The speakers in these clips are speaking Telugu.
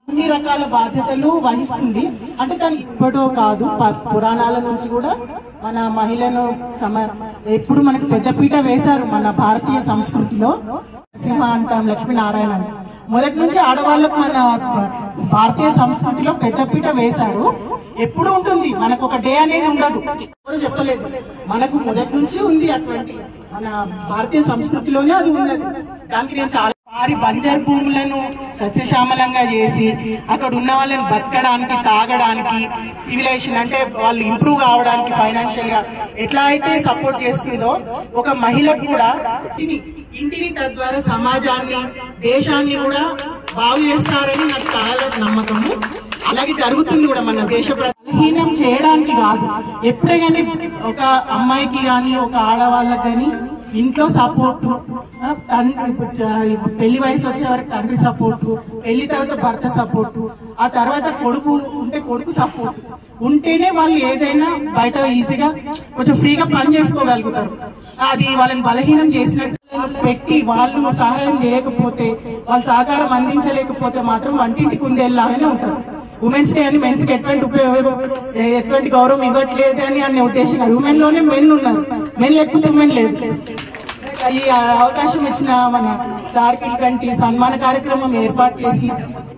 అన్ని రకాల బాధ్యతలు వహిస్తుంది. అంటే తను ఇప్పటో కాదు, పురాణాల నుంచి కూడా మన మహిళను ఎప్పుడు మనకు పెద్దపీట వేశారు. మన భారతీయ సంస్కృతిలో సింహ అంటాం, లక్ష్మీనారాయణ అంటాం. మొదటి నుంచి ఆడవాళ్ళకు మన భారతీయ సంస్కృతిలో పెద్దపీట వేశారు. ఎప్పుడు ఉంటుంది, మనకు ఒక డే అనేది ఉండదు. ఎవరు చెప్పలేదు, మనకు మొదటి నుంచి ఉంది. అటువంటి మన భారతీయ సంస్కృతిలోనే అది ఉన్నది. దానికి నేను చాలా వారి బంజర్ భూములను సస్యశ్యామలంగా చేసి అక్కడ ఉన్న వాళ్ళని బతకడానికి, తాగడానికి, సివిలైజేషన్ అంటే వాళ్ళు ఇంప్రూవ్ కావడానికి ఫైనాన్షియల్ గా ఎట్లా అయితే సపోర్ట్ చేస్తుందో ఒక మహిళకు కూడా ఇంటిని తద్వారా సమాజాన్ని, దేశాన్ని కూడా బాగు చేస్తారని నాకు చాలా నమ్మకము. అలాగే జరుగుతుంది కూడా. మన దేశ బలహీనం చేయడానికి కాదు, ఎప్పుడే కానీ ఒక అమ్మాయికి కానీ ఒక ఆడవాళ్ళకి కానీ ఇంట్లో సపోర్టు, పెళ్లి వయసు వచ్చే వరకు తండ్రి సపోర్టు, పెళ్లి తర్వాత భర్త సపోర్టు, ఆ తర్వాత కొడుకు ఉంటే కొడుకు సపోర్ట్ ఉంటేనే వాళ్ళు ఏదైనా బయట ఈజీగా కొంచెం ఫ్రీగా పని చేసుకోగలుగుతారు. అది వాళ్ళని బలహీనం చేసినట్టు పెట్టి వాళ్ళు సహాయం చేయకపోతే, వాళ్ళు సహకారం అందించలేకపోతే మాత్రం వంటింటికి ఉందేలాగానే ఉంటారు. ఉమెన్స్ డే అని మెన్స్ కి ఎటువంటి గౌరవం ఇవ్వట్లేదు అని అనే ఉద్దేశం కాదు. ఉమెన్ లోనే మెన్ ఉన్నారు, మెన్ లేకపోతే ఉమెన్ లేదు. ఈ అవకాశం ఇచ్చిన మన సార్కిల్ కంటి సన్మాన కార్యక్రమం ఏర్పాటు చేసి,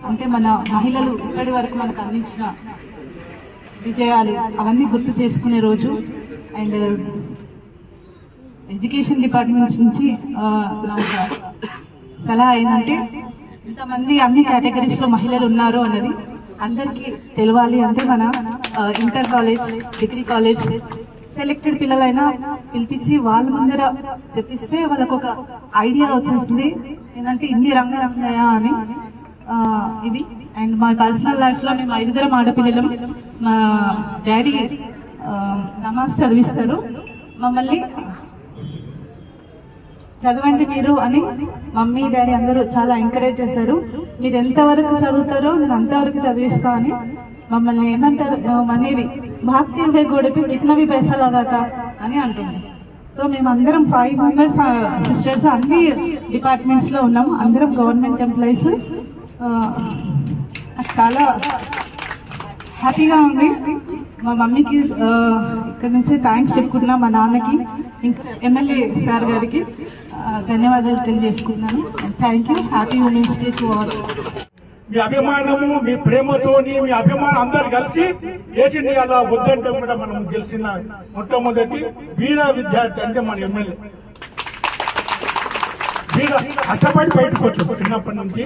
అంటే మన మహిళలు ఇప్పటి వరకు మనకు అందించిన విజయాలు అవన్నీ గుర్తు చేసుకునే రోజు. అండ్ ఎడ్యుకేషన్ డిపార్ట్మెంట్ నుంచి సలహా ఏంటంటే, ఇంతమంది అన్ని కేటగిరీస్ లో మహిళలు ఉన్నారు అన్నది అందరికీ తెలియాలి. అంటే మన inter college, degree college selected పిల్లలైనా పిలిపించి వాళ్ళ ముందర చెప్పిస్తే వాళ్ళకు ఒక ఐడియా వచ్చేసింది ఏంటంటే ఇన్ని రంగాలు ఉన్నాయా అని. ఇది అండ్ మా పర్సనల్ లైఫ్ లో మేము 5 ఆడపిల్లలం. మా డాడీ నమాజ్ చదివిస్తారు, మమ్మల్ని చదవండి మీరు అని మమ్మీ డాడీ అందరూ చాలా ఎంకరేజ్ చేశారు. మీరు ఎంతవరకు చదువుతారో నేను అంతవరకు చదివిస్తా అని. మమ్మల్ని ఏమంటారు అనేది భాక్తి హువే గోడే పే కిतना भी पैसा लगाता అని అంటుంది. సో మేమందరం 5 మెంబర్స్ సిస్టర్స్ అన్ని డిపార్ట్మెంట్స్ లో ఉన్నాము, అందరం గవర్నమెంట్ ఎంప్లాయీస్. నాకు చాలా హ్యాపీగా ఉంది. మా మమ్మీకి ఇక్కడ నుంచి థ్యాంక్స్ చెప్పుకుంటున్నా, మా నాన్నకి, ఇంకా ఎమ్మెల్యే సార్ గారికి ధన్యవాదాలు తెలియజేసుకున్నాను. Thank you. Happy women's day to all. మీ అభిమానము, మీ ప్రేమతోని, మీ అభిమానం అందరు కలిసి దేశ ఇండియాలో వద్దంటే కూడా మనం గెలిచిన మొట్టమొదటి వీర విద్యార్థి అంటే మన ఎమ్మెల్యే. వీర కష్టపడి బయటకు వచ్చాము చిన్నప్పటి నుంచి.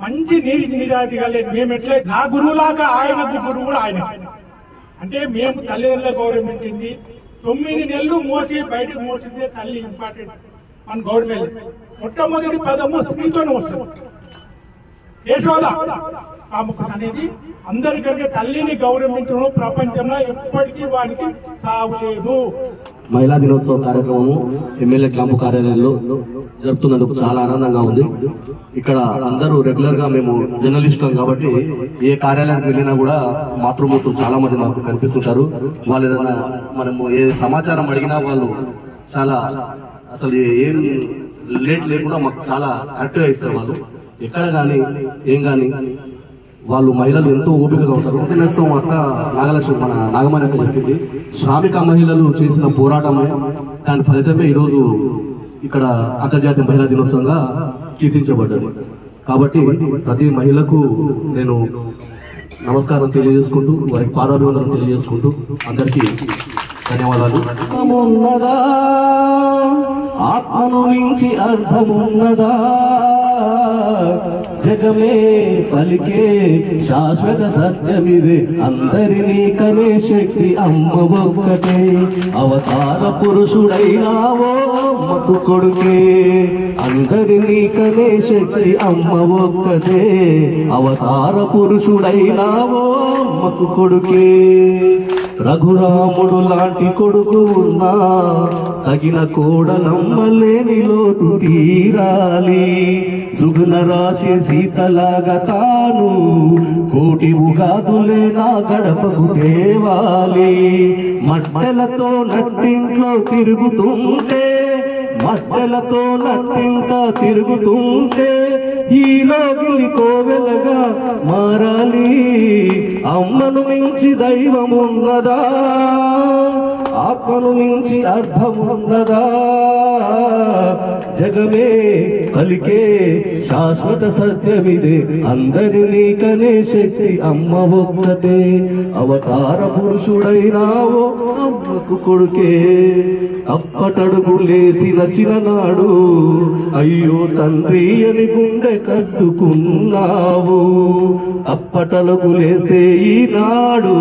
మంచి నిజాయితీగా లేదు. మేము ఎట్లా నా గురువులాగా ఆయనకు గురువు కూడా ఆయన. అంటే మేము తల్లిదండ్రులు గౌరవించింది 9 నెలలు మోసి బయటకు మోసిందే తల్లి ఇంపార్టెంట్ మన గవర్నమెంట్. మొట్టమొదటి పదము స్త్రీతోనే వస్తుంది. యశోద అనేది అందరికంటే తల్లిని గౌరవించడం ప్రపంచంలో ఎప్పటికీ వారికి సాగులేదు. మహిళా దినోత్సవ కార్యక్రమము ఎమ్మెల్యే క్యాంపు కార్యాలయంలో జరుపుతున్నందుకు చాలా ఆనందంగా ఉంది. ఇక్కడ అందరూ రెగ్యులర్ గా మేము జర్నలిస్టులం కాబట్టి ఏ కార్యాలయానికి వెళ్ళినా కూడా మాతృమూర్తులు చాలా మంది మాకు కనిపిస్తుంటారు. వాళ్ళు ఏదైనా మనము ఏ సమాచారం అడిగినా వాళ్ళు చాలా అసలు ఏం లేట్ లేకుండా మాకు చాలా కరెక్ట్ గా ఇస్తారు. వాళ్ళు ఎక్కడ గానీ ఏం గానీ వాళ్ళు మహిళలు ఎంతో ఓపికగా ఉంటారు. దినోత్సవం అక్క నాగలక్ష్మి మన నాగమణి అక్క చెప్పింది, శ్రామిక మహిళలు చేసిన పోరాటమే దాని ఫలితమే ఈరోజు ఇక్కడ అంతర్జాతీయ మహిళా దినోత్సవంగా కీర్తించబడ్డది. కాబట్టి ప్రతి మహిళకు నేను నమస్కారం తెలియజేసుకుంటూ, వారికి పాదాభివందనం తెలియజేసుకుంటూ అందరికీ ధన్యవాదాలు. ఆత్మను మించి అర్థమున్నదా, జగమే పలికే శాశ్వత సత్యమిదే, అందరినీ కనే శక్తి అమ్మ ఒక్కటే, అవతార పురుషుడైనావో అమ్మకు కొడుకే, అందరినీ కనే శక్తి అమ్మ ఒక్కటే, అవతార పురుషుడైనావో అమ్మకు కొడుకే. రఘురాముడు లాంటి కొడుకు ఉన్నా తగిన కోడలమ్మలేని లోటు తీరాలి, సుగుణ రాశి సీతలాగా తాను కోటి ఉగాదులే నా గడపకు తేవాలి. మట్టెలతో నట్టింట్లో తిరుగుతుంటే, మట్టెలతో నట్టింట తిరుగుతుంటే ఈ లోగిలి కోవెలగా మారాలి. అమ్మను మించి దైవమున్నదా, ఆత్మను మించి అర్థమున్నదా, జగమే పలికే శాశ్వత సత్యమిదే, అందరినీ కనే శక్తి అమ్మ ఒక్కతే. అవతార పురుషుడైనావో అమ్మకు కొడుకే, అప్పటడుగు లేసిన చిన్ననాడు అయ్యో తండ్రి అని గుండె కత్తుకున్నావు. అప్పటడుగు లేస్తే ఈనాడు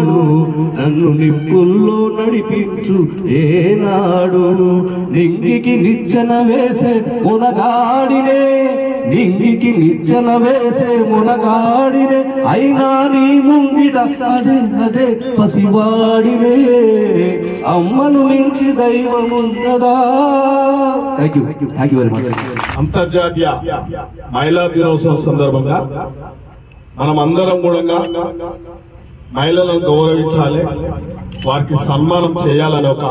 నన్ను నిప్పుల్లో నడిపించు ఏనాడు. నింగికి నిచ్చెన వేసే మునగాడినే, నింగికి నిచ్చెన వేసే మునగాడినే, అయినా నీ ముంగిట అదే అదే పసివాడినే. అమ్మను మించి దైవమున్నదా. Thank you very much. అంతర్జాతీయ మహిళా దినోత్సవం సందర్భంగా మనం అందరం కూడా మహిళలను గౌరవించాలి, వారికి సన్మానం చేయాలనే ఒక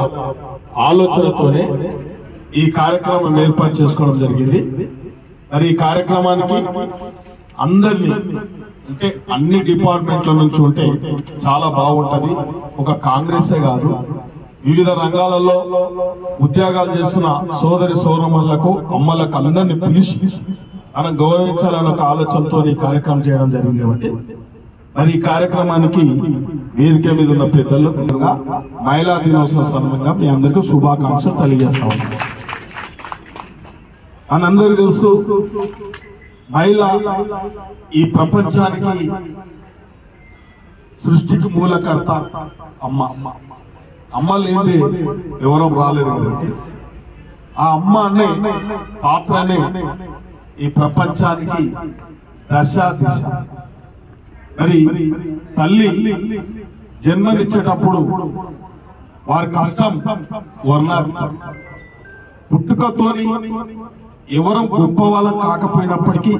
ఆలోచనతోనే ఈ కార్యక్రమం ఏర్పాటు చేసుకోవడం జరిగింది. మరి ఈ కార్యక్రమానికి అందరినీ అంటే అన్ని డిపార్ట్మెంట్ల నుంచి ఉంటే చాలా బాగుంటది. ఒక కాంగ్రెసే కాదు, వివిధ రంగాలలో ఉద్యోగాలు చేస్తున్న సోదరి సోదరులకు అమ్మలకు అందరినీ పిలిచి మనం గౌరవించాలనే ఒక ఆలోచనతో ఈ కార్యక్రమం చేయడం జరిగింది. కాబట్టి మరి ఈ కార్యక్రమానికి వేదిక మీద ఉన్న పెద్దలు మహిళా దినోత్సవం సందర్భంగా మీ అందరికీ శుభాకాంక్షలు తెలియజేస్తా ఉన్నాం. మనందరికీ తెలుసు మహిళ ఈ ప్రపంచానికి సృష్టికి మూలకర్త అమ్మ. అమ్మ లేనిదే ఎవరూ రాలేదు కాబట్టి ఆ అమ్మ అనే పాత్రనే ఈ ప్రపంచానికి దశ దిశ. మరి తల్లి జన్మనిచ్చేటప్పుడు వారి కష్టం వర్ణాతీతం. పుట్టుకతోని ఎవరు గొప్ప వాళ్ళం కాకపోయినప్పటికీ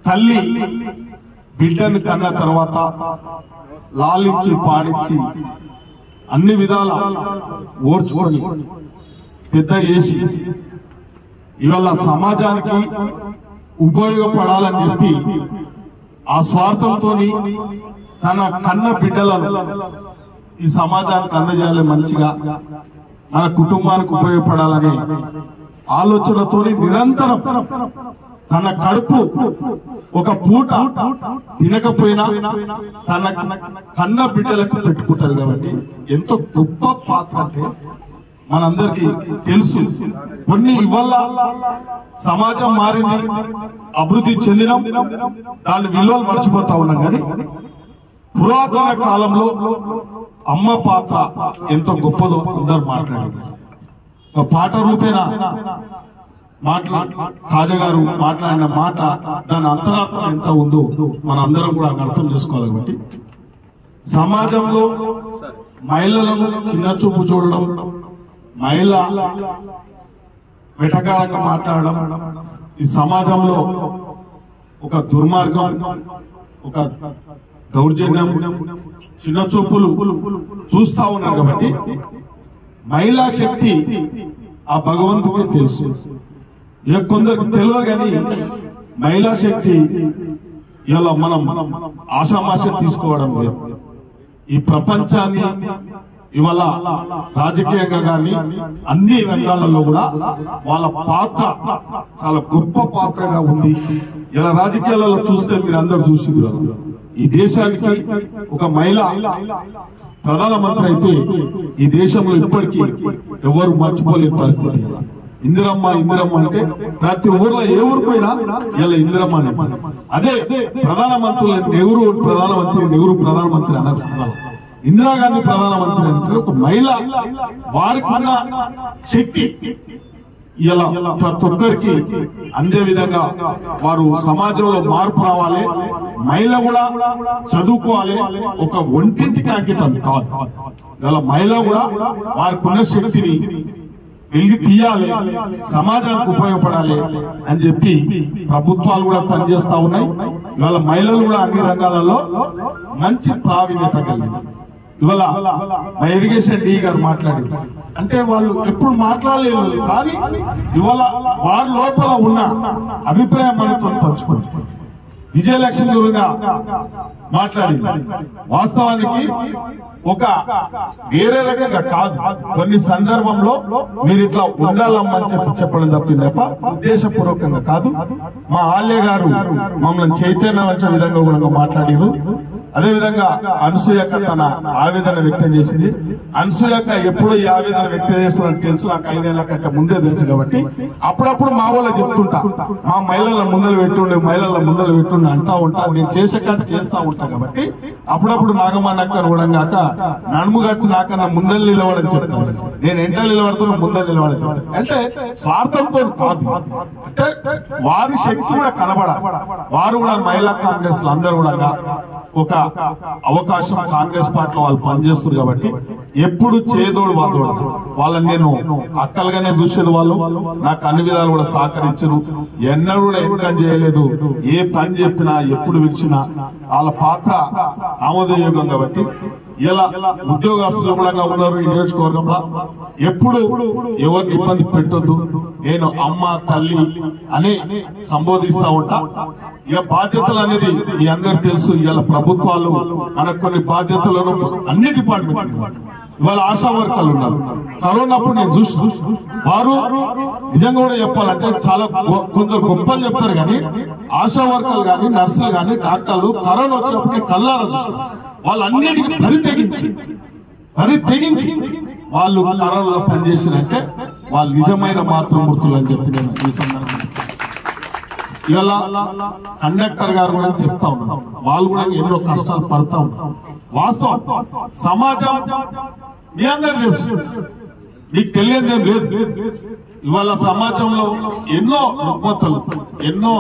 తల్లి బిడ్డను కన్న తర్వాత లాలించి పాడించి అన్ని విధాల ఓర్చుకొని పెద్ద చేసి ఇవాళ సమాజానికి ఉపయోగపడాలని చెప్పి ఆ స్వార్థంతో తన కన్న బిడ్డలను ఈ సమాజానికి అందజేయాలి, మంచిగా మన కుటుంబానికి ఉపయోగపడాలనే ఆలోచనతో నిరంతరం తన కడుపు ఒక పూట తినకపోయినా తన కన్న బిడ్డలకు పెట్టుకుంటది. కాబట్టి ఎంతో గొప్ప పాత్ర అంటే మనందరికీ తెలుసు. కొన్ని ఇవాళ సమాజం మారింది, అభివృద్ధి చెందినాం, దాని విలువలు మర్చిపోతా ఉన్నాం. కానీ పురాతన కాలంలో అమ్మ పాత్ర ఎంతో గొప్పదో అందరు మాట్లాడేది. ఒక పాట రూపేణ ఖాజా గారు మాట్లాడిన మాట దాని అంతరార్థం ఎంత ఉందో మన అందరం కూడా అర్థం చేసుకోవాలి. కాబట్టి సమాజంలో మహిళలను చిన్న చూపు చూడడం, మహిళ వెటకారంగా మాట్లాడడం ఈ సమాజంలో ఒక దుర్మార్గం, ఒక దౌర్జన్యం, చిన్న చూపులు చూస్తా ఉన్నారు. కాబట్టి మహిళా శక్తి ఆ భగవంతుడికి తెలుసు. ఇక కొందరికి తెలియదు కానీ మహిళా శక్తి ఇలా మనం ఆషామాష తీసుకోవడం లేదు. ఈ ప్రపంచాన్ని ఇవాళ రాజకీయంగా కానీ అన్ని రంగాలలో కూడా వాళ్ళ పాత్ర చాలా గొప్ప పాత్రగా ఉంది. ఇలా రాజకీయాలలో చూస్తే మీరు అందరు చూసి ఈ దేశానికి ఒక మహిళ ప్రధానమంత్రి అయితే ఈ దేశంలో ఇప్పటికీ ఎవరు మర్చిపోలేని పరిస్థితి. ఇందిరమ్మ ఇందిరమ్మ అంటే ప్రతి ఊర్లో ఏ ఊరు పోయినా ఇలా ఇందిరమ్మ అని. అదే ప్రధానమంత్రులు నెహ్రూ ప్రధానమంత్రి అన్నారు, ఇందిరాగాంధీ ప్రధానమంత్రి అంటే ఒక మహిళ వారికి ఉన్న శక్తి ఇలా ప్రతి ఒక్కరికి అందే విధంగా వారు సమాజంలో మార్పు రావాలి. మహిళ కూడా చదువుకోవాలి, ఒక ఒంటింటికి అంకితం కాదు. ఇలా మహిళ కూడా వారికి ఉన్న శక్తిని వెలిగి తీయాలి, సమాజానికి ఉపయోగపడాలి అని చెప్పి ప్రభుత్వాలు కూడా పనిచేస్తా ఉన్నాయి. ఇవాళ మహిళలు కూడా అన్ని రంగాలలో మంచి ప్రావీణ్యత కలిగింది. ఇవాళ మా ఇరిగేషన్ డి గారు మాట్లాడారు, అంటే వాళ్ళు ఎప్పుడు మాట్లాడలేదు, కానీ ఇవాళ వారి లోపల ఉన్న అభిప్రాయం మనతో పంచుకుంటారు. విజయలక్ష్మి గురుగా మాట్లాడింది. వాస్తవానికి ఒక వేరే రకంగా కాదు, కొన్ని సందర్భంలో మీరు ఇట్లా ఉండాలమ్మని చెప్పడం తప్పింది తప్ప ఉద్దేశపూర్వకంగా కాదు. మా ఆల్య గారు మమ్మల్ని చైతన్యవంచే విధంగా కూడా మాట్లాడారు. అదేవిధంగా అనసూయక్క తన ఆవేదన వ్యక్తం చేసింది. అనసూయక్క ఎప్పుడో ఈ ఆవేదన వ్యక్తం చేస్తుందని తెలుసు, నాకు 5 ఏళ్ల కంటే ముందే తెలుసు. కాబట్టి అప్పుడప్పుడు మా వాళ్ళు చెప్తుంటా, మా మహిళల ముందలు పెట్టుండే అంటా ఉంటా. నేను చేసే కంటే చేస్తా ఉంటా. కాబట్టి అప్పుడప్పుడు నాగమ్మనక్క కూడా కాక నడుముగట్టు నాకన్నా ముందలు నిలవడని చెప్తాను, నేను ఎంట నిలబడుతున్నా ముందలు నిలవడని చెప్తాను. అంటే స్వార్థంతో కాదు, అంటే వారి శక్తి కూడా కనబడాలి. వారు కూడా మహిళా కాంగ్రెస్ లో అందరూ కూడా ఒక అవకాశం కాంగ్రెస్ పార్టీలో వాళ్ళు పనిచేస్తారు. కాబట్టి ఎప్పుడు చేదోడు వాదోడు వాళ్ళని నేను అక్కలుగానే చూసేది. వాళ్ళు నాకు అన్ని విధాలు కూడా సహకరించరు, ఎన్నడూ కూడా ఇన్కమ్ చేయలేదు. ఏ పని చెప్పినా ఎప్పుడు పిలిచినా వాళ్ళ పాత్ర ఆమోదయోగం. కాబట్టి ఇలా ఉద్యోగస్తులు కూడా ఉన్నారు ఈ నియోజకవర్గంలో. ఎప్పుడు ఎవరిని ఇబ్బంది పెట్టొద్దు, నేను అమ్మ తల్లి అని సంబోధిస్తా ఉంటా. ఇక బాధ్యతలు అనేది మీ అందరికి తెలుసు. ఇవాళ ప్రభుత్వాలు మనకు కొన్ని బాధ్యతలను అన్ని డిపార్ట్మెంట్ ఇవాళ ఆశా వర్కర్లు ఉన్నారు. కరోనా అప్పుడు నేను చూసిన వారు నిజంగా కూడా చెప్పాలంటే చాలా కొందరు గొప్పలు చెప్తారు, కానీ ఆశా వర్కర్లు కానీ నర్సులు కానీ డాక్టర్లు కరోనా వచ్చినప్పుడు నేను కళ్ళారా చూసిన. వాళ్ళన్నిటికీ బరి తెగించి వాళ్ళు కరోనాలో పనిచేసినంటే వాళ్ళు నిజమైన మాతృమూర్తులు అని చెప్పి నేను ఈ సందర్భంగా ఇవాళ కండక్టర్ గారు కూడా చెప్తా ఉన్నారు. వాళ్ళు కూడా ఎన్నో కష్టాలు పడతా ఉన్నారు. వాస్తవం సమాజం మీ అందరూ తెలుసు, మీకు తెలియదేం లేదు. ఇవాళ సమాజంలో ఎన్నో రుగ్మతలు, ఎన్నో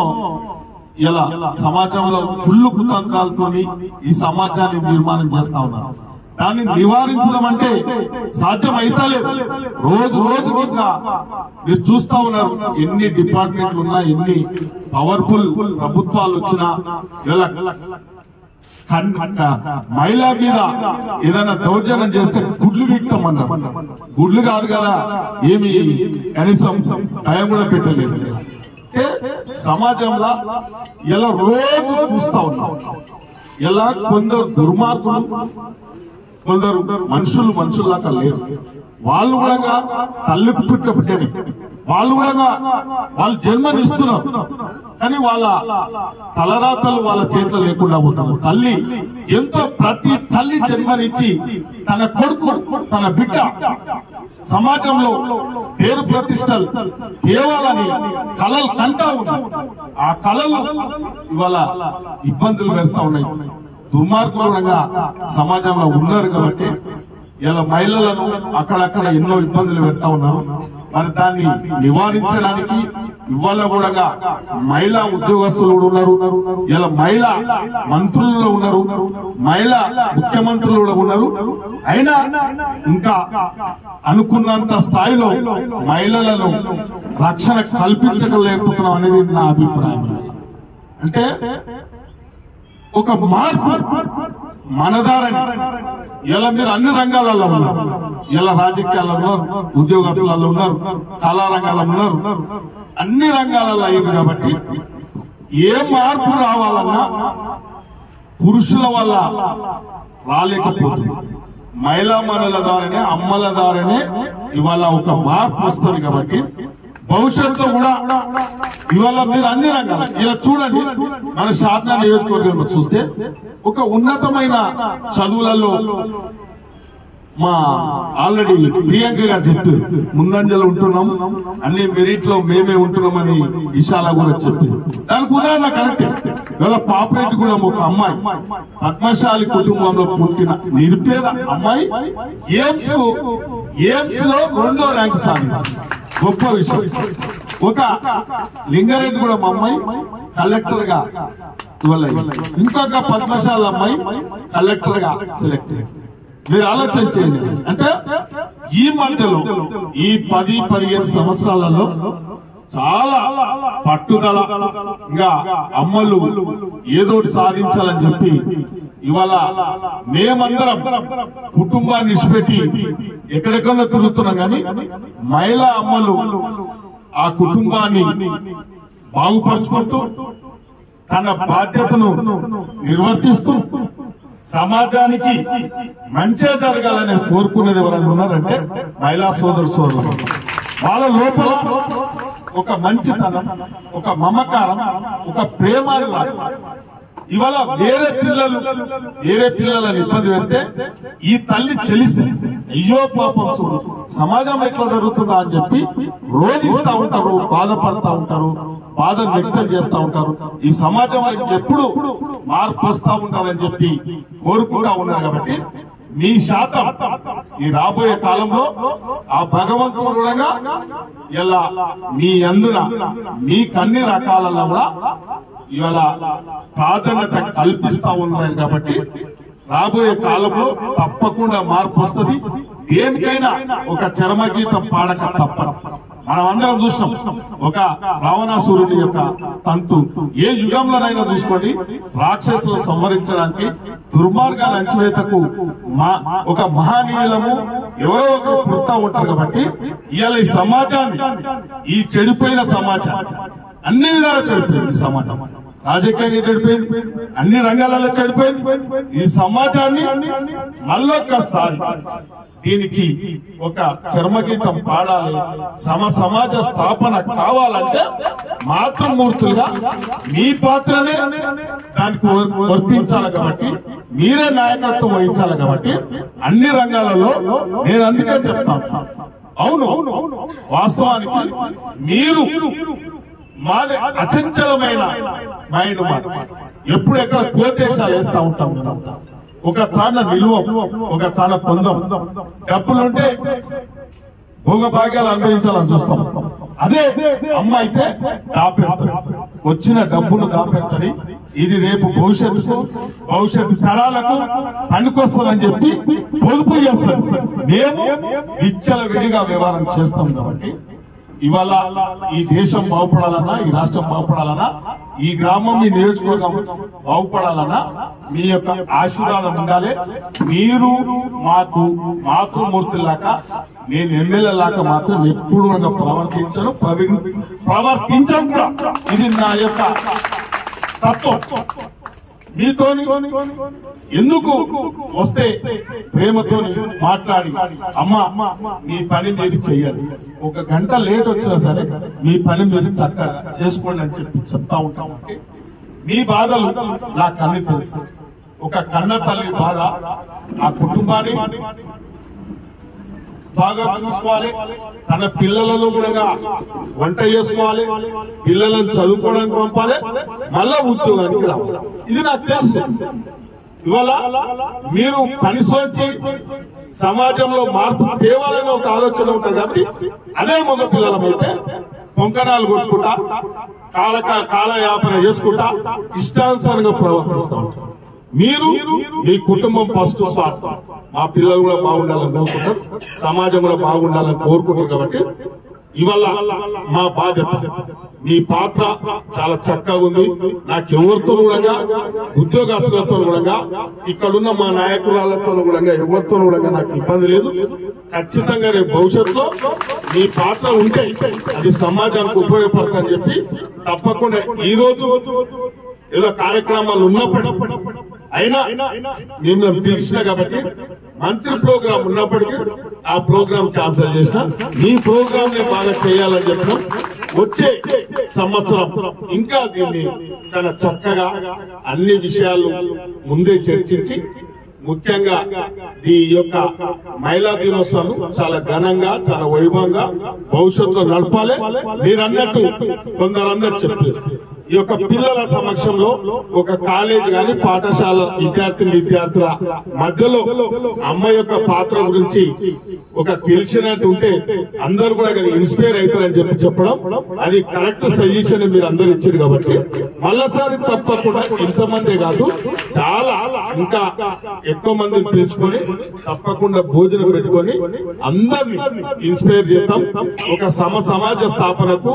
ఇలా సమాజంలో కుళ్ళు కుతంత్రాలతోని ఈ సమాజాన్ని నిర్మాణం చేస్తా ఉన్నారు. దాన్ని నివారించడం అంటే సాధ్యం అయితే లేదు. రోజు ఇంకా మీరు చూస్తా ఉన్నారు, ఎన్ని డిపార్ట్మెంట్లు ఉన్నా, ఎన్ని పవర్ఫుల్ ప్రభుత్వాలు వచ్చినా మహిళ మీద ఏదైనా దౌర్జన్యం చేస్తే గుడ్లు వీక్తామన్నారు. గుడ్లు కాదు కదా, ఏమి కనీసం టైం కూడా పెట్టలేదు. సమాజంలో ఇలా రోజు చూస్తా ఉన్నాం. ఇలా కొందరు దుర్మార్గులు, కొందరు మనుషుల్లాగా లేరు. వాళ్ళు కూడా తల్లి పుట్టబిడ్డని, వాళ్ళు కూడా వాళ్ళు జన్మనిస్తున్నారు, కానీ వాళ్ళ తలరాతలు వాళ్ళ చేతిలో లేకుండా పోతారు. తల్లి ఎంతో ప్రతి తల్లి జన్మనిచ్చి తన కొడుకు తన బిడ్డ సమాజంలో పేరు ప్రతిష్టలు తేవాలని కలలు కంటా ఉన్నాయి. ఆ కళలు ఇవాళ ఇబ్బందులు పెడతా ఉన్నాయి. దుర్మార్గులుగా సమాజంలో ఉన్నారు. కాబట్టి ఇలా మహిళలను అక్కడక్కడ ఎన్నో ఇబ్బందులు పెడతా ఉన్నారు. మరి దాన్ని నివారించడానికి ఇవాళ కూడా మహిళా ఉద్యోగస్తులు ఉన్నారు, ఇలా మహిళా మంత్రులలో ఉన్నారు, మహిళా ముఖ్యమంత్రులు కూడా ఉన్నారు. అయినా ఇంకా అనుకున్నంత స్థాయిలో మహిళలను రక్షణ కల్పించలేకపోతున్నాం అనేది నా అభిప్రాయం. అంటే ఒక మార్పు మనదారని ఇలా మీరు అన్ని రంగాలలో ఉన్నారు. ఇలా రాజకీయాల్లో ఉన్నారు, ఉద్యోగస్తులలో ఉన్నారు, కళారంగాల్లో ఉన్నారు, అన్ని రంగాలలో అయ్యింది. కాబట్టి ఏ మార్పు రావాలన్నా పురుషుల వల్ల రాలేకపోతుంది. మహిళా మనుల ద్వారానే, అమ్మల ద్వారానే ఇవాళ ఒక మార్పు వస్తుంది. కాబట్టి భవిష్యత్తులో కూడా ఇవాళ మీరు అన్ని రంగాలు ఇలా చూడండి. మన షాద్నా నియోజకవర్గంలో చూస్తే ఒక ఉన్నతమైన చదువులలో మా ఆల్రెడీ ప్రియాంక గారు చెప్పారు, ముందంజలో ఉంటున్నాం, అన్ని మెరిట్ లో మేమే ఉంటున్నామని విశాల కూడా చెప్పారు. దానికి ఉదాహరణ కరెక్టే. ఇవాళ పాపరెడ్డి కూడా ఒక అమ్మాయి పద్మశాలి కుటుంబంలో పుట్టిన నిరుపేద అమ్మాయి ఎయిమ్స్ లో 2వ ర్యాంక్ సాధించింది. గొప్ప విషయం. ఒక లింగారెడ్డి కూడా మా అమ్మాయి కలెక్టర్ గా ఇంకొక పద్మశాల అమ్మాయి కలెక్టర్ గా సెలెక్ట్ అయ్యింది. మీరు ఆలోచన చేయండి. అంటే ఈ మధ్యలో ఈ 10-15 సంవత్సరాలలో చాలా పట్టుదల ఇంకా అమ్మలు ఏదోటి సాధించాలని చెప్పి ఇవాళ మేమందరం కుటుంబాన్ని విడిచిపెట్టి ఎక్కడెక్కడ తిరుగుతున్నాం కానీ మహిళా అమ్మలు ఆ కుటుంబాన్ని బాగుపరుచుకుంటూ తన బాధ్యతను నిర్వర్తిస్తూ సమాజానికి మంచిగా జరగాలని కోరుకునేది ఎవరైనా ఉన్నారంటే మహిళా సోదరులు. వాళ్ళ లోపల ఒక మంచితనం, ఒక మమకారం, ఒక ప్రేమ. ఇవాళ వేరే పిల్లలను ఇబ్బంది పెడితే ఈ తల్లి చెలిస్తే అయ్యో పాపం చూడు సమాజం ఎట్లా జరుగుతుందా అని చెప్పి రోధిస్తా ఉంటారు, బాధపడతా ఉంటారు, బాధను వ్యక్తం చేస్తా ఉంటారు. ఈ సమాజంలో ఎప్పుడు మార్పు వస్తా ఉంటారని చెప్పి కోరుకుంటా ఉన్నారు. కాబట్టి మీ శాతం ఈ రాబోయే కాలంలో ఆ భగవంతుడు కూడా ఇలా మీ అందున మీకన్ని రకాలలో కూడా ఇవాళ ప్రాధాన్యత కల్పిస్తా ఉన్నారు. కాబట్టి రాబోయే కాలంలో తప్పకుండా మార్పు వస్తుంది. దేనికైనా ఒక చరమగీతం పాడక తప్పదు. మనం అందరం చూసినాం ఒక రావణాసురుని యొక్క తంతు. ఏ యుగంలోనైనా చూసుకోండి, రాక్షసులు సంహరించడానికి దుర్మార్గాల అంచువేతకు ఒక మహానీయులము ఎవరో ఒకరు పుడతా ఉంటారు. కాబట్టి ఇవాళ ఈ సమాజాన్ని, ఈ చెడిపోయిన సమాజాన్ని అన్ని విధాలా చెడిపోయింది. ఈ సమాజం రాజకీయంగా చెడిపోయింది, అన్ని రంగాలలో చెడిపోయింది. ఈ సమాజాన్ని మళ్ళొక్కసారి దీనికి ఒక చర్మగీతం పాడాలి. సమాజ స్థాపన కావాలంటే మాతృమూర్తులుగా మీ పాత్రనే దానికి వర్తించాలి. కాబట్టి మీరే నాయకత్వం వహించాలి. కాబట్టి అన్ని రంగాలలో నేను అందుకే చెప్తాను, అవును వాస్తవానికి మీరు మాది అచంచలమైన మైండ్. ఎప్పుడు ఎక్కడ కోతేశాలు వేస్తా ఉంటాం. మేమంతా ఒక తాన నిలువం, ఒక తాన పొందం. డబ్బులుంటే భోగభాగ్యాలు అనుభవించాలని చూస్తాం. అదే అమ్మ అయితే దాపెడుతుంది, వచ్చిన డబ్బును దాపెడుతుంది. ఇది రేపు భవిష్యత్తు తరాలకు పనికొస్తుందని చెప్పి పొదుపు చేస్తారు. మేము విచ్చల విడిగా వ్యవహారం చేస్తాం. కాబట్టి ఇవాళ ఈ దేశం బాగుపడాలన్నా, ఈ రాష్ట్రం బాగుపడాలన్నా, ఈ గ్రామం, ఈ నియోజకవర్గం బాగుపడాలన్నా మీ యొక్క ఆశీర్వాదం ఉండాలి. మీరు మాకు మాతృమూర్తిలాగా, నేను ఎమ్మెల్యే లాగా మాత్రం ఎప్పుడు ప్రవర్తించను కూడా. ఇది నా యొక్క తత్వం. మీతోని ఎందుకు వస్తే ప్రేమతోని మాట్లాడి అమ్మా మీ పని మీరు చెయ్యాలి, ఒక గంట లేట్ వచ్చినా సరే మీ పని మీరు చక్కగా చేసుకోండి అని చెప్పి చెప్తా ఉంటాం. మీ బాధలు నాకు అన్ని తెలుసు. ఒక కన్న తల్లి బాధ, ఆ కుటుంబాన్ని బాగా చూసుకోవాలి, తన పిల్లలను కూడా వంట చేసుకోవాలి, పిల్లలను చదువుకోవడానికి పంపాలి, మళ్ళా ఉద్యోగానికి రావాలి. ఇది నాకు తెలుసు. ఇవాళ మీరు పనిసోచి సమాజంలో మార్పు తేవాలని ఒక ఆలోచన ఉంటుంది. కాబట్టి అదే మగ పిల్లలమైతే పొంకణాలు కొట్టుకుంటా, కాలయాపన చేసుకుంటా ఇష్టానుసారంగా ప్రవర్తిస్తూ ఉంటారు. మీరు మీ కుటుంబం ఫస్ట్ స్వార్థం. మా పిల్లలు కూడా బాగుండాలని కోరుకుంటారు, సమాజం కూడా బాగుండాలని కోరుకుంటారు. కాబట్టి ఇవాళ మా బాధ్యత, మీ పాత్ర చాలా చక్కగా ఉంది. నాకెవరితో కూడా, ఉద్యోగస్తులతో కూడా, ఇక్కడున్న మా నాయకులతో కూడా, ఎవరితో కూడా నాకు ఇబ్బంది లేదు. ఖచ్చితంగా రేపు భవిష్యత్తులో మీ పాత్ర ఉంటే అది సమాజానికి ఉపయోగపడుతుందని చెప్పి తప్పకుండా ఈ రోజు ఏదో కార్యక్రమాలు ఉన్నప్పటికీ అయినా మిమ్మల్ని పిలిచిన కాబట్టి మంత్రి ప్రోగ్రాం ఉన్నప్పటికీ ఆ ప్రోగ్రాం క్యాన్సిల్ చేసిన, మీ ప్రోగ్రాం ని బాగా చేయాలని చెప్పినాం. వచ్చే సంవత్సరం ఇంకా దీన్ని చాలా చక్కగా అన్ని విషయాలు ముందే చర్చించి, ముఖ్యంగా ఈ యొక్క మహిళా దినోత్సవం చాలా ఘనంగా, చాలా వైభవంగా భవిష్యత్తులో నడపాలి. మీరన్నట్టు కొందరందరూ చెప్పారు, ఈ యొక్క పిల్లల సమక్షంలో ఒక కాలేజ్ గాని పాఠశాల విద్యార్థుల మధ్యలో అమ్మ యొక్క పాత్ర గురించి ఒక తెలిసినట్టు ఉంటే అందరూ కూడా ఇన్స్పైర్ అవుతారని చెప్పి చెప్పడం, అది కరెక్ట్ సజెషన్ మీరు అందరు ఇచ్చారు. కాబట్టి మళ్ళసారి తప్పకుండా ఇంతమందే కాదు, చాలా ఇంకా ఎక్కువ మందిని పిలుచుకొని తప్పకుండా భోజనం పెట్టుకొని అందరినీ ఇన్స్పైర్ చేద్దాం. ఒక సమాజ స్థాపనకు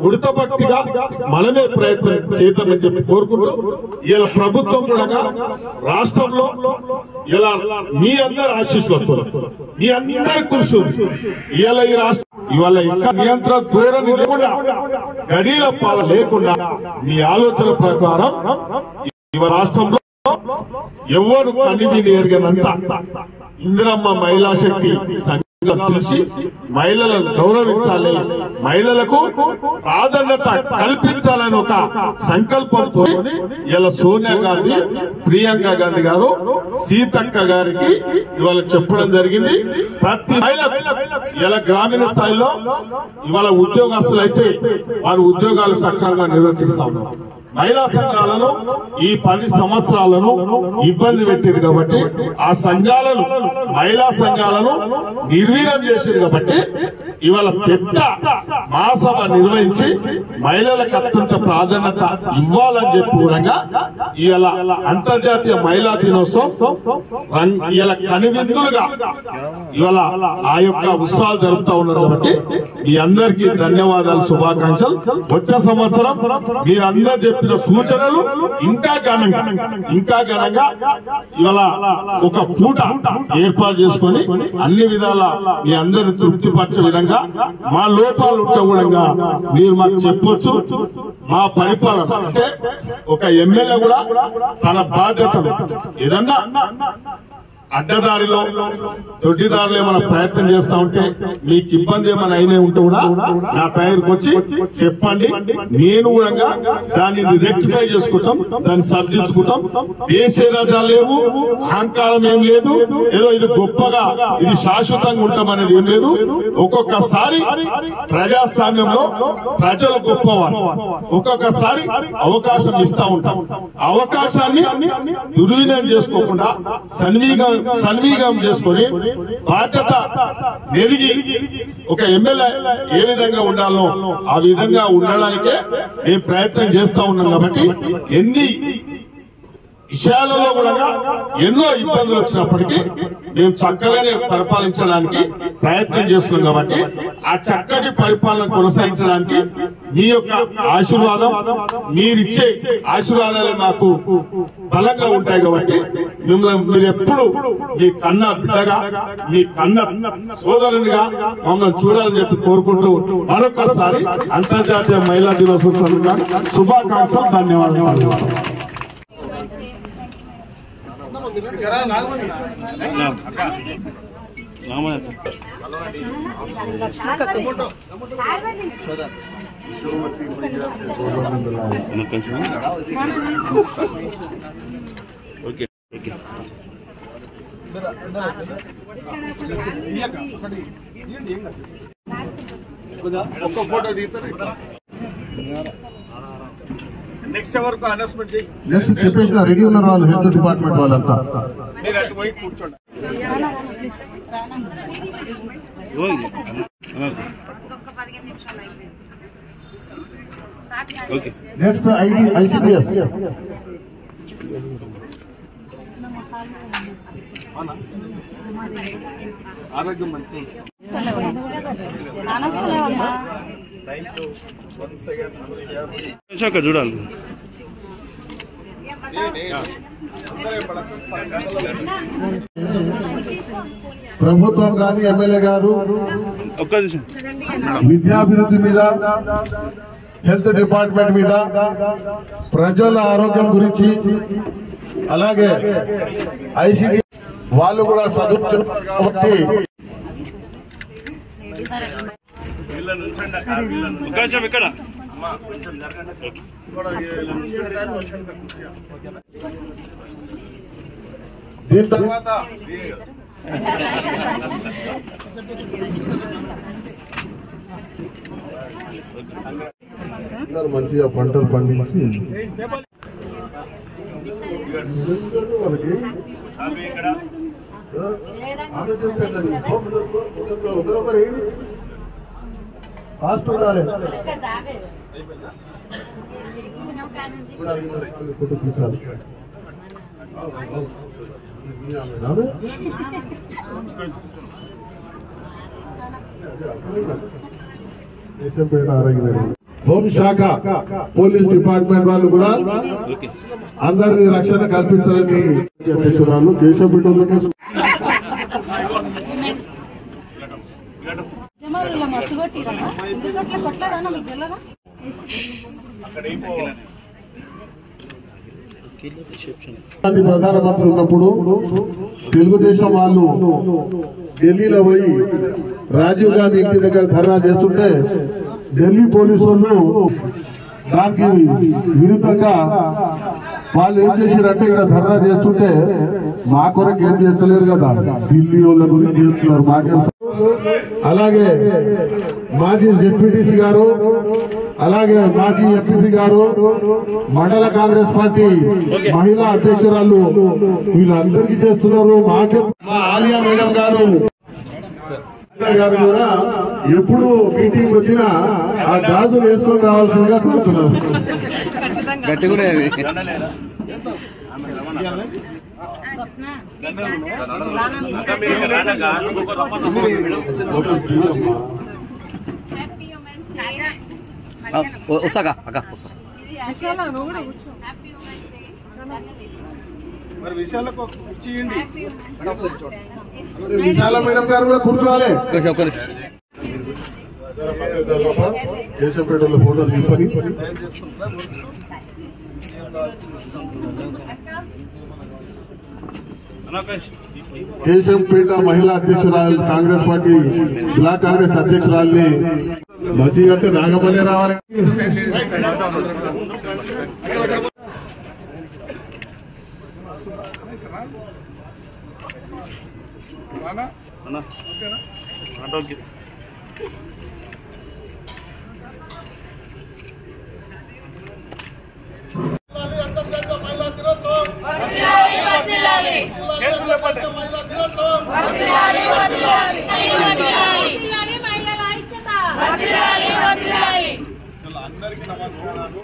ఉడత భక్తిగా మనమే ప్రయత్నం చేద్దామని చెప్పి కోరుకుంటూ ఇలా ప్రభుత్వం కూడా రాష్ట్రంలో ఇలా మీ అందరి ఆశీస్సులతో మీ అందరి కృషి ఉంది. ఇలా ఈ రాష్ట్రం ఇవాళ ఇంకా నియంత్రణ ధోరణి లేకుండా గడీల పాల లేకుండా మీ ఆలోచన ప్రకారం ఇవాళ రాష్ట్రంలో ఎవరు కనివిని ఎరగనంత ఇందిరమ్మ మహిళా శక్తి పిలిచి మహిళలను గౌరవించాలి, మహిళలకు ప్రాధాన్యత కల్పించాలని ఒక సంకల్పంతో ఇలా సోనియా గాంధీ, ప్రియాంక గాంధీ గారు సీతక్క గారికి ఇవాళ చెప్పడం జరిగింది. ప్రతి మహిళ ఇలా గ్రామీణ స్థాయిలో ఇవాళ ఉద్యోగస్తులు అయితే వారి ఉద్యోగాలు సక్రమంగా నిర్వర్తిస్తా ఉన్నారు. మహిళా సంఘాలను ఈ 10 సంవత్సరాలను ఇబ్బంది పెట్టారు కాబట్టి ఆ సంఘాలను మహిళా సంఘాలను నిర్వీర్యం చేశారు కాబట్టి ఇవాళ పెద్ద మహాసభ నిర్వహించి మహిళలకు అత్యంత ప్రాధాన్యత ఇవ్వాలని చెప్పి కూడా ఇవాళ అంతర్జాతీయ మహిళా దినోత్సవం ఇవాళ కనువిందులుగా ఇవాళ ఆ యొక్క ఉత్సవాలు జరుపుతా ఉన్నారు కాబట్టి మీ అందరికీ ధన్యవాదాలు, శుభాకాంక్షలు. వచ్చే సంవత్సరం మీరందరూ చెప్పిన సూచనలు ఇంకా ఘనంగా ఇవాళ ఒక పూట ఏర్పాటు చేసుకొని అన్ని విధాల మీ అందరిని తృప్తిపరిచే విధంగా మా లోపాలు ఉంటే కూడా మీరు మాకు చెప్పొచ్చు. మా పరిపాలన అంటే ఒక ఎమ్మెల్యే కూడా తన బాధ్యతను ఏదన్నా అడ్డదారిలో దొడ్డిదారులు ఏమైనా ప్రయత్నం చేస్తా ఉంటే మీకు ఇబ్బంది ఏమైనా అయినా ఉంటే కూడా నా దగ్గరకు వచ్చి చెప్పండి. నేను కూడా దాన్ని రెక్టిఫై చేసుకుంటాం, దాన్ని సర్దించుకుంటాం. దేశ రాజాలు లేవు, అహంకారం ఏం లేదు, ఏదో ఇది గొప్పగా ఇది శాశ్వతంగా ఉంటాం అనేది ఏం లేదు. ఒక్కొక్కసారి ప్రజాస్వామ్యంలో ప్రజలు గొప్పవారు, ఒక్కొక్కసారి అవకాశం ఇస్తా ఉంటాం. అవకాశాన్ని దుర్వినియోగం చేసుకోకుండా సన్నివేగం చేసుకుని బాధ్యత నెరిగి ఒక ఎమ్మెల్యే ఏ విధంగా ఉండాలో ఆ విధంగా ఉండడానికే మేము ప్రయత్నం చేస్తా ఉన్నాం. కాబట్టి ఎన్ని విషయాలలో కూడా ఎన్నో ఇబ్బందులు వచ్చినప్పటికీ మేము చక్కగానే పరిపాలించడానికి ప్రయత్నం చేస్తున్నాం. కాబట్టి ఆ చక్కటి పరిపాలన కొనసాగించడానికి మీ యొక్క ఆశీర్వాదం, మీరిచ్చే ఆశీర్వాదాలే మాకు బలంగా ఉంటాయి. కాబట్టి మిమ్మల్ని మీరు ఎప్పుడు మీ కన్న బిడ్డగా, మీ కన్న సోదరునిగా మమ్మల్ని చూడాలని చెప్పి కోరుకుంటూ మరొకసారి అంతర్జాతీయ మహిళా దినోత్సవం సందర్భంగా శుభాకాంక్షలు, ధన్యవాదాలు. ఒక్క ఫోటో దిగుతారు. నెక్స్ట్ వరకు అనౌన్స్మెంట్ చేయి. నెక్స్ట్ చెప్పేసిన రెడీ ఉన్నారు వాళ్ళు, హెల్త్ డిపార్ట్మెంట్ వాళ్ళంతా. మీరు అటు పోయి కూర్చోండి. నెక్స్ట్ ఐసిడిఎస్ ఆరోగ్యం మంచి చూడాలి. ప్రభుత్వం కానీ ఎమ్మెల్యే గారు విద్యాభివృద్ధి మీద, హెల్త్ డిపార్ట్మెంట్ మీద, ప్రజల ఆరోగ్యం గురించి, అలాగే ఐసిడి వాళ్ళు కూడా చదువుతున్నారు కాబట్టి ఇక్కడ దీని తర్వాత మంచిగా పంటలు పండించి వాళ్ళకి ఒకరొకరు హాస్పిటల్ ఫోటో తీసారు. దేశంపేట ఆరోగ్య హోంశాఖ పోలీస్ డిపార్ట్మెంట్ వాళ్ళు కూడా అందరినీ రక్షణ కల్పిస్తారని అధ్యక్షురాలు కేశవపేటలోనే ప్రధానమంత్రి ఉన్నప్పుడు తెలుగుదేశం వాళ్ళు ఢిల్లీలో పోయి రాజీవ్ గాంధీ ఇంటి దగ్గర ధర్నా చేస్తుంటే ఢిల్లీ పోలీసు వాళ్ళు దానికి విరుద్ధంగా వాళ్ళు ఏం చేశారంటే ఇక్కడ ధర్నా చేస్తుంటే మా కొరకు ఏం చేస్తలేరు కదా, ఢిల్లీ వాళ్ళ గురించి చేస్తున్నారు మాకేం. అలాగే మాజీ జెడ్పీటీసీ గారు, అలాగే మాజీ ఎంపీపీ గారు, మండల కాంగ్రెస్ పార్టీ మహిళా అధ్యక్షురాలు వీళ్ళందరికీ చేస్తున్నారు. మాకే మా ఆలియా మేడం గారు కూడా ఎప్పుడు మీటింగ్ వచ్చినా ఆ గాజులు వేసుకొని రావాల్సిందిగా కోరుతున్నాను. విశాల మేడం గారు కూడా కూర్చోవాలి. కేశవపేటలో ఫోటోలు తీసుకొని కేశవపేట మహిళా అధ్యక్షురాలు కాంగ్రెస్ పార్టీ బ్లాక్ కాంగ్రెస్ అధ్యక్షురాలని మంచి అంటే నాగమల్లి రావాలి. అందరికీ నమస్కారాలు.